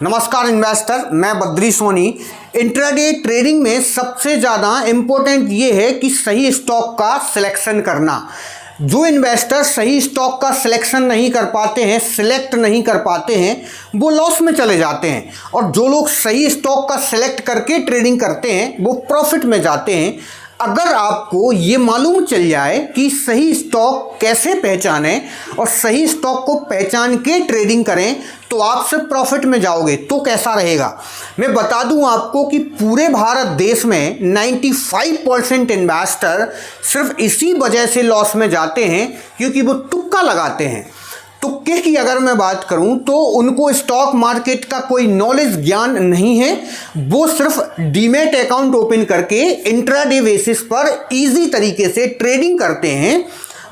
नमस्कार इन्वेस्टर, मैं Badri Soni. Intraday trading में सबसे ज़्यादा इम्पोर्टेंट ये है कि सही स्टॉक का सिलेक्शन करना। जो इन्वेस्टर सही स्टॉक का सिलेक्शन नहीं कर पाते हैं, सिलेक्ट नहीं कर पाते हैं, वो लॉस में चले जाते हैं। और जो लोग सही स्टॉक का सिलेक्ट करके ट्रेडिंग करते हैं वो प्रॉफिट में जाते हैं। अगर आपको ये मालूम चल जाए कि सही स्टॉक कैसे पहचानें और सही स्टॉक को पहचान के ट्रेडिंग करें तो आप सिर्फ प्रॉफिट में जाओगे। तो कैसा रहेगा मैं बता दूं आपको कि पूरे भारत देश में 95% इन्वेस्टर सिर्फ इसी वजह से लॉस में जाते हैं क्योंकि वो तुक्का लगाते हैं। तुक्के की अगर मैं बात करूं तो उनको स्टॉक मार्केट का कोई नॉलेज ज्ञान नहीं है। वो सिर्फ डीमैट अकाउंट ओपन करके इंट्राडे बेसिस पर इजी तरीके से ट्रेडिंग करते हैं।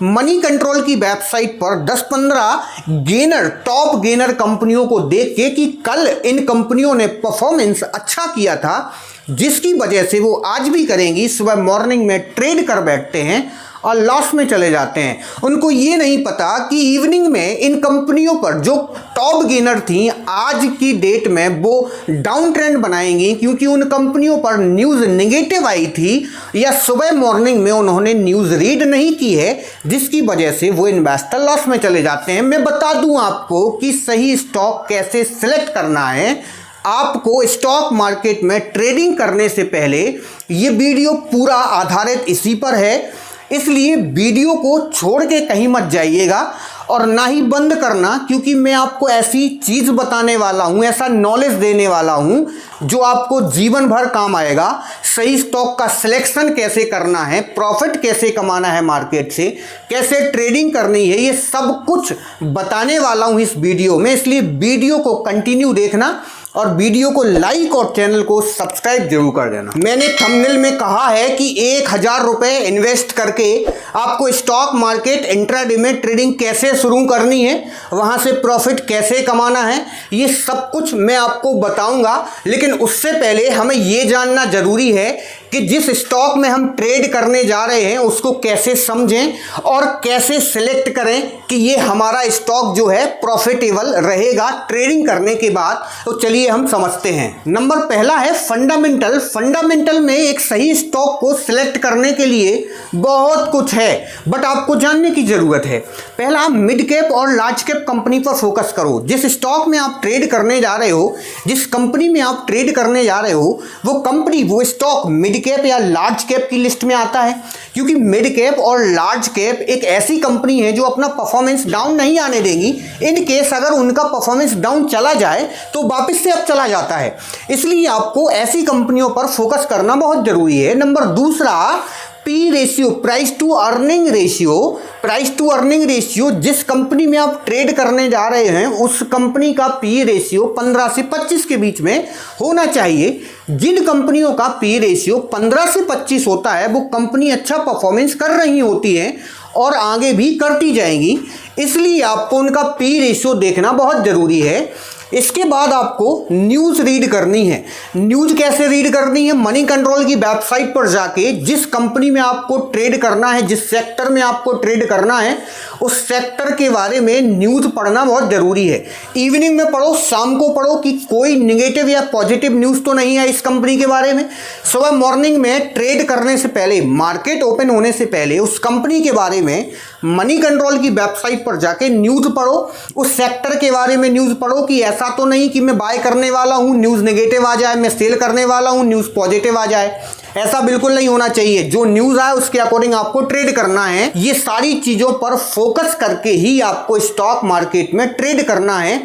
मनी कंट्रोल की वेबसाइट पर 10-15 गेनर, टॉप गेनर कंपनियों को देख के कि कल इन कंपनियों ने परफॉर्मेंस अच्छा किया था, जिसकी वजह से वो आज भी करेंगी, सुबह मॉर्निंग में ट्रेड कर बैठते हैं और लॉस में चले जाते हैं। उनको ये नहीं पता कि इवनिंग में इन कंपनियों पर जो टॉप गेनर थी आज की डेट में वो डाउन ट्रेंड बनाएंगी क्योंकि उन कंपनियों पर न्यूज़ नेगेटिव आई थी या सुबह मॉर्निंग में उन्होंने न्यूज़ रीड नहीं की है, जिसकी वजह से वो इन्वेस्टर लॉस में चले जाते हैं। मैं बता दूं आपको कि सही स्टॉक कैसे सिलेक्ट करना है। आपको स्टॉक मार्केट में ट्रेडिंग करने से पहले ये वीडियो पूरा आधारित इसी पर है, इसलिए वीडियो को छोड़ के कहीं मत जाइएगा और ना ही बंद करना, क्योंकि मैं आपको ऐसी चीज़ बताने वाला हूँ, ऐसा नॉलेज देने वाला हूँ जो आपको जीवन भर काम आएगा। सही स्टॉक का सिलेक्शन कैसे करना है, प्रॉफिट कैसे कमाना है मार्केट से, कैसे ट्रेडिंग करनी है, ये सब कुछ बताने वाला हूँ इस वीडियो में। इसलिए वीडियो को कंटिन्यू देखना और वीडियो को लाइक और चैनल को सब्सक्राइब जरूर कर देना। मैंने थंबनेल में कहा है कि 1000 रुपये इन्वेस्ट करके आपको स्टॉक मार्केट इंट्राडे में ट्रेडिंग कैसे शुरू करनी है, वहां से प्रॉफिट कैसे कमाना है, ये सब कुछ मैं आपको बताऊंगा। लेकिन उससे पहले हमें ये जानना जरूरी है कि जिस स्टॉक में हम ट्रेड करने जा रहे हैं उसको कैसे समझें और कैसे सिलेक्ट करें कि ये हमारा स्टॉक जो है प्रॉफिटेबल रहेगा ट्रेडिंग करने के बाद। तो चलिए हम समझते हैं। नंबर पहला है फंडामेंटल। फंडामेंटल में एक सही स्टॉक को सिलेक्ट करने के लिए बहुत कुछ है, बट आपको जानने की जरूरत है। पहला, मिड कैप और लार्ज कैप कंपनी पर फोकस करो। जिस स्टॉक में आप ट्रेड करने जा रहे हो, जिस कंपनी में आप ट्रेड करने जा रहे हो, वो कंपनी, वो स्टॉक मिड कैप या लार्ज कैप की लिस्ट में आता है, क्योंकि मिड कैप और लार्ज कैप एक ऐसी कंपनी है जो अपना परफॉर्मेंस डाउन नहीं आने देगी। इन केस अगर उनका परफॉर्मेंस डाउन चला जाए तो वापस से अब चला जाता है, इसलिए आपको ऐसी कंपनियों पर फोकस करना बहुत जरूरी है। नंबर दूसरा, P ratio, price to earning ratio. Price to earning ratio, जिस कंपनी में आप ट्रेड करने जा रहे हैं उस कंपनी का पी रेशियो 15 से 25 के बीच में होना चाहिए। जिन कंपनियों का पी रेशियो 15 से 25 होता है वो कंपनी अच्छा परफॉर्मेंस कर रही होती है और आगे भी करती जाएंगी, इसलिए आपको उनका पी रेशियो देखना बहुत ज़रूरी है। इसके बाद आपको न्यूज़ रीड करनी है। न्यूज़ कैसे रीड करनी है? मनी कंट्रोल की वेबसाइट पर जाके जिस कंपनी में आपको ट्रेड करना है, जिस सेक्टर में आपको ट्रेड करना है, उस सेक्टर के बारे में न्यूज़ पढ़ना बहुत ज़रूरी है। इवनिंग में पढ़ो, शाम को पढ़ो कि कोई निगेटिव या पॉजिटिव न्यूज़ तो नहीं है इस कंपनी के बारे में। सुबह मॉर्निंग में ट्रेड करने से पहले, मार्केट ओपन होने से पहले उस कंपनी के बारे में मनी कंट्रोल की वेबसाइट पर जाके न्यूज़ पढ़ो, उस सेक्टर के बारे में न्यूज़ पढ़ो कि ऐसा तो नहीं कि मैं बाय करने वाला हूं, न्यूज़ नेगेटिव आ जाए, मैं सेल करने वाला हूं, न्यूज़ पॉजिटिव आ जाए। ऐसा बिल्कुल नहीं होना चाहिए। जो न्यूज़ आए उसके अकॉर्डिंग आपको ट्रेड करना है। ये सारी चीज़ों पर फोकस करके ही आपको स्टॉक मार्केट में ट्रेड करना है।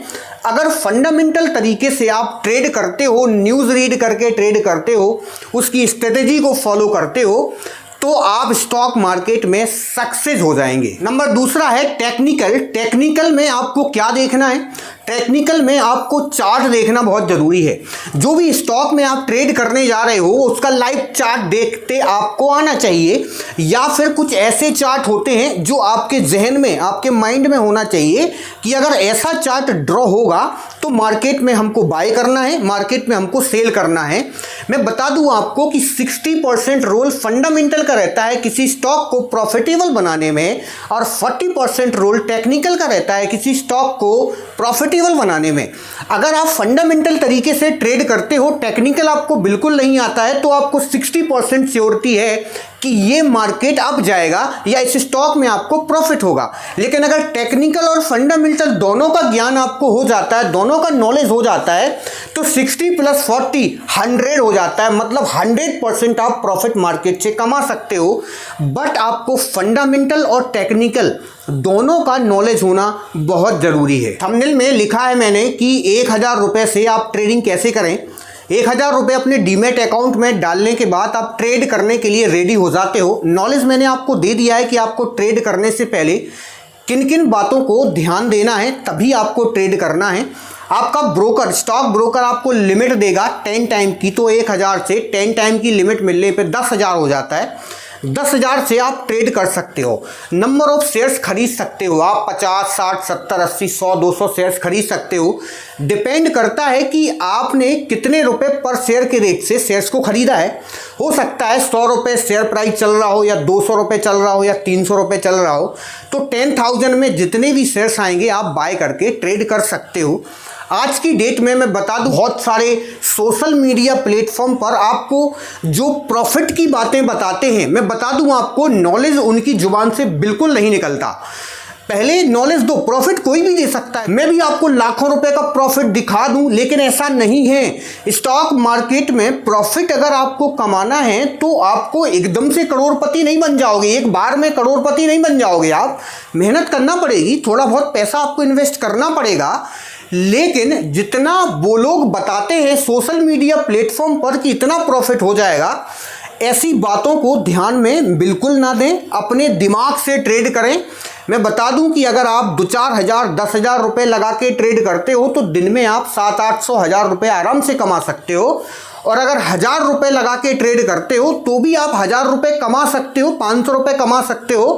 अगर फंडामेंटल तरीके से आप ट्रेड करते हो, न्यूज़ रीड करके ट्रेड करते हो, उसकी स्ट्रेटेजी को फॉलो करते हो, तो आप स्टॉक मार्केट में सक्सेस हो जाएंगे। नंबर दूसरा है टेक्निकल। टेक्निकल में आपको क्या देखना है? टेक्निकल में आपको चार्ट देखना बहुत ज़रूरी है। जो भी स्टॉक में आप ट्रेड करने जा रहे हो उसका लाइव चार्ट देखते आपको आना चाहिए, या फिर कुछ ऐसे चार्ट होते हैं जो आपके जहन में, आपके माइंड में होना चाहिए कि अगर ऐसा चार्ट ड्रॉ होगा तो मार्केट में हमको बाय करना है, मार्केट में हमको सेल करना है। मैं बता दूं आपको कि 60% रोल फंडामेंटल का रहता है किसी स्टॉक को प्रॉफिटेबल बनाने में, और 40% रोल टेक्निकल का रहता है किसी स्टॉक को प्रॉफिटेबल बनाने में। अगर आप फंडामेंटल तरीके से ट्रेड करते हो, टेक्निकल आपको बिल्कुल नहीं आता है, तो आपको 60% श्योरिटी है कि ये मार्केट अप जाएगा या इस स्टॉक में आपको प्रॉफिट होगा। लेकिन अगर टेक्निकल और फंडामेंटल दोनों का ज्ञान आपको हो जाता है, दोनों का नॉलेज हो जाता है, तो 60 + 40 100 हो जाता है। मतलब 100% आप प्रॉफिट मार्केट से कमा सकते हो। बट आपको फंडामेंटल और टेक्निकल दोनों का नॉलेज होना बहुत ज़रूरी है। थंबनेल में लिखा है मैंने कि 1000 रुपये से आप ट्रेडिंग कैसे करें। 1000 रुपये अपने डीमेट अकाउंट में डालने के बाद आप ट्रेड करने के लिए रेडी हो जाते हो। नॉलेज मैंने आपको दे दिया है कि आपको ट्रेड करने से पहले किन किन बातों को ध्यान देना है, तभी आपको ट्रेड करना है। आपका ब्रोकर, स्टॉक ब्रोकर आपको लिमिट देगा 10 टाइम की, तो 1000 से 10 टाइम की लिमिट मिलने पे 10,000 हो जाता है। 10,000 से आप ट्रेड कर सकते हो। नंबर ऑफ शेयर्स खरीद सकते हो आप, 50, 60, 70, 80, 100, 200 शेयर्स खरीद सकते हो। डिपेंड करता है कि आपने कितने रुपए पर शेयर के रेट से शेयर्स को खरीदा है। हो सकता है 100 रुपये शेयर प्राइस चल रहा हो, या 200 रुपये चल रहा हो, या 300 रुपये चल रहा हो, तो 10,000 में जितने भी शेयर्स आएंगे आप बाय करके ट्रेड कर सकते हो। आज की डेट में मैं बता दूं, बहुत सारे सोशल मीडिया प्लेटफॉर्म पर आपको जो प्रॉफिट की बातें बताते हैं, मैं बता दूं आपको, नॉलेज उनकी जुबान से बिल्कुल नहीं निकलता। पहले नॉलेज दो, प्रॉफिट कोई भी दे सकता है। मैं भी आपको लाखों रुपए का प्रॉफिट दिखा दूं, लेकिन ऐसा नहीं है। स्टॉक मार्केट में प्रॉफिट अगर आपको कमाना है तो आपको एकदम से करोड़पति नहीं बन जाओगे, एक बार में करोड़पति नहीं बन जाओगे। आप मेहनत करना पड़ेगी, थोड़ा बहुत पैसा आपको इन्वेस्ट करना पड़ेगा। लेकिन जितना वो लोग बताते हैं सोशल मीडिया प्लेटफॉर्म पर कि इतना प्रॉफिट हो जाएगा, ऐसी बातों को ध्यान में बिल्कुल ना दें। अपने दिमाग से ट्रेड करें। मैं बता दूं कि अगर आप 2-4 हज़ार 10,000 रुपये लगा के ट्रेड करते हो तो दिन में आप 700-800 हज़ार रुपये आराम से कमा सकते हो। और अगर 1000 रुपये लगा के ट्रेड करते हो तो भी आप 1000 रुपये कमा सकते हो, 500 रुपये कमा सकते हो,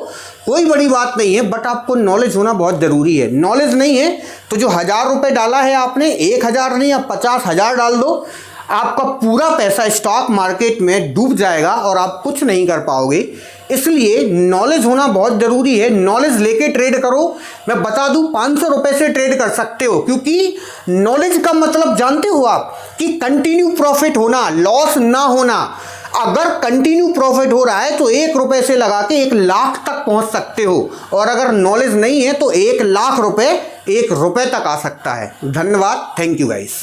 कोई बड़ी बात नहीं है। बट आपको नॉलेज होना बहुत ज़रूरी है। नॉलेज नहीं है तो जो 1000 रुपये डाला है आपने, 1000 नहीं, आप 50,000 डाल दो, आपका पूरा पैसा स्टॉक मार्केट में डूब जाएगा और आप कुछ नहीं कर पाओगे। इसलिए नॉलेज होना बहुत ज़रूरी है। नॉलेज लेके ट्रेड करो। मैं बता दूं, 500 रुपये से ट्रेड कर सकते हो, क्योंकि नॉलेज का मतलब जानते हो आप कि कंटिन्यू प्रॉफिट होना, लॉस ना होना। अगर कंटिन्यू प्रॉफिट हो रहा है तो 1 रुपये से लगा के 1 लाख तक पहुंच सकते हो, और अगर नॉलेज नहीं है तो 1 लाख रुपये 1 रुपये तक आ सकता है। धन्यवाद, थैंक यू गाइस।